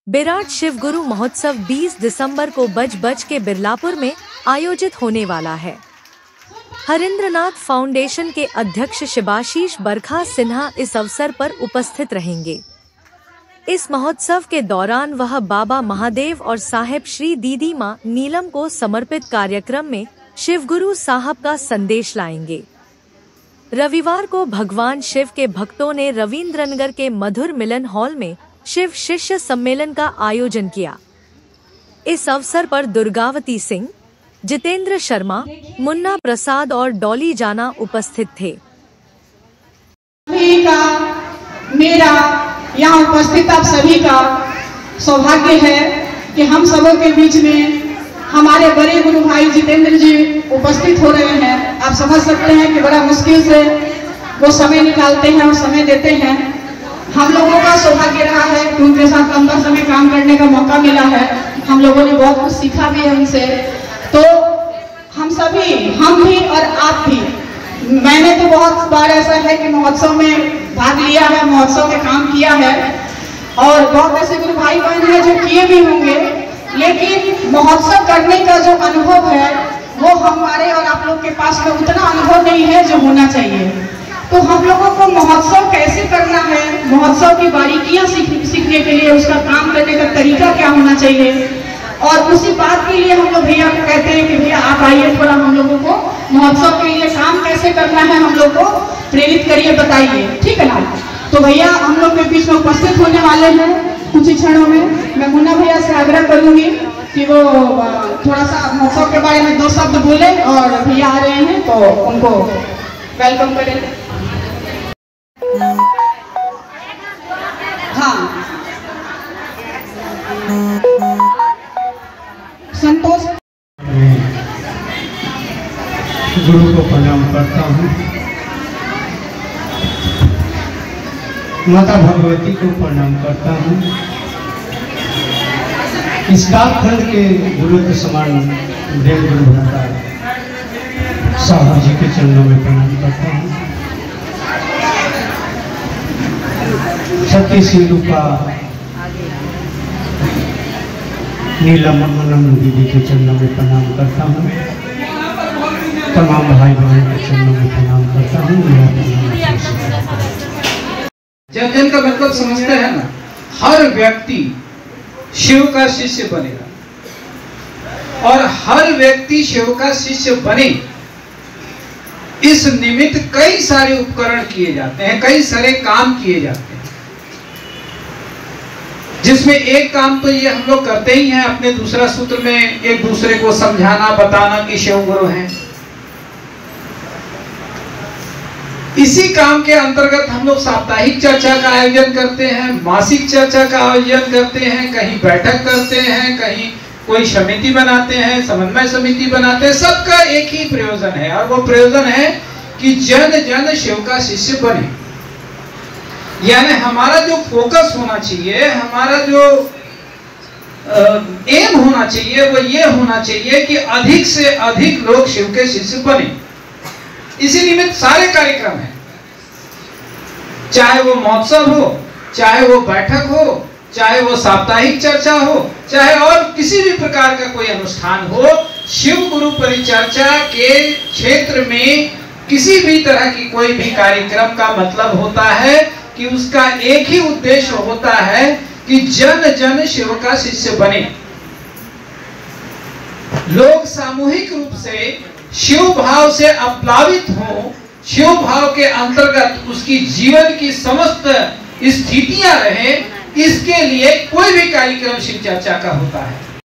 विराट शिव गुरु महोत्सव 20 दिसंबर को बज के बिरलापुर में आयोजित होने वाला है। हरिंद्रनाथ फाउंडेशन के अध्यक्ष शिबाशीष बरखा सिन्हा इस अवसर पर उपस्थित रहेंगे। इस महोत्सव के दौरान वह बाबा महादेव और साहेब श्री दीदी माँ नीलम को समर्पित कार्यक्रम में शिवगुरु साहब का संदेश लाएंगे। रविवार को भगवान शिव के भक्तों ने रविंद्रनगर के मधुर मिलन हॉल में शिव शिष्य सम्मेलन का आयोजन किया। इस अवसर पर दुर्गावती सिंह, जितेंद्र शर्मा, मुन्ना प्रसाद और डॉली जाना उपस्थित थे। मेरा यहाँ उपस्थित आप सभी का सौभाग्य है कि हम सबों के बीच में हमारे बड़े गुरु भाई जितेंद्र जी उपस्थित हो रहे हैं। आप समझ सकते हैं कि बड़ा मुश्किल से वो समय निकालते हैं और समय देते हैं। हम लोगों का सौभाग्य रहा है कि उनके साथ लंबा समय काम करने का मौका मिला है। हम लोगों ने बहुत कुछ सीखा भी है उनसे। तो हम सभी, हम भी और आप भी, मैंने तो बहुत बार ऐसा है कि महोत्सव में भाग लिया है, महोत्सव में काम किया है और बहुत ऐसे गुरु भाई बहन हैं जो किए भी होंगे, लेकिन महोत्सव करने का जो अनुभव है वो हमारे और आप लोग के पास में उतना अनुभव नहीं है जो होना चाहिए। तो हम लोगों को महोत्सव कैसे करना है, महोत्सव की बारीकियां सीखने के लिए उसका काम करने का तरीका क्या होना चाहिए, और उसी बात के लिए हम लोग भैया को कहते हैं कि भैया आप आइए, थोड़ा हम लोगों को महोत्सव के लिए काम कैसे करना है हम लोग को प्रेरित करिए, बताइए, ठीक है ना। तो भैया हम लोग के बीच में उपस्थित होने वाले हैं कुछ ही क्षणों में। मैं मुन्ना भैया से आग्रह करूंगी कि वो थोड़ा सा महोत्सव के बारे में 2 शब्द बोले, और भैया आ रहे हैं तो उनको वेलकम करें। हाँ, संतोष गुरु को प्रणाम करता हूँ, माता भगवती को प्रणाम करता हूँ, इस कालखंड के गुरु के समान देव गुरु भ्राता साहब जी के चरणों में प्रणाम करता हूँ। सत्य सिंधु का नीलम दीदी के चरणों में प्रणाम करता हूँ। तमाम भाई बहन के चरणों में प्रणाम करता हूँ। जन जन का मतलब समझते हैं ना, हर व्यक्ति शिव का शिष्य बनेगा और हर व्यक्ति शिव का शिष्य बने, इस निमित्त कई सारे उपकरण किए जाते हैं, कई सारे काम किए जाते हैं, जिसमें एक काम तो ये हम लोग करते ही हैं अपने दूसरा सूत्र में एक दूसरे को समझाना, बताना कि शिव गुरु हैं। इसी काम के अंतर्गत हम लोग साप्ताहिक चर्चा का आयोजन करते हैं, मासिक चर्चा का आयोजन करते हैं, कहीं बैठक करते हैं, कहीं कोई समिति बनाते हैं, समन्वय समिति बनाते हैं। सबका एक ही प्रयोजन है, और वो प्रयोजन है कि जन जन शिव का शिष्य बने। यानी हमारा जो फोकस होना चाहिए, हमारा जो एम होना चाहिए, वो ये होना चाहिए कि अधिक से अधिक लोग शिव के शिष्य बने। इसी निमित्त सारे कार्यक्रम हैं, चाहे वो महोत्सव हो, चाहे वो बैठक हो, चाहे वो साप्ताहिक चर्चा हो, चाहे और किसी भी प्रकार का कोई अनुष्ठान हो, शिव गुरु परिचर्चा के क्षेत्र में किसी भी तरह की कोई भी कार्यक्रम का मतलब होता है कि उसका एक ही उद्देश्य होता है कि जन जन शिव का शिष्य बने। लोग सामूहिक रूप से शिव भाव से अप्लावित हो, शिव भाव के अंतर्गत उसकी जीवन की समस्त स्थितियां रहे, इसके लिए कोई भी कार्यक्रम शिव चर्चा का होता है।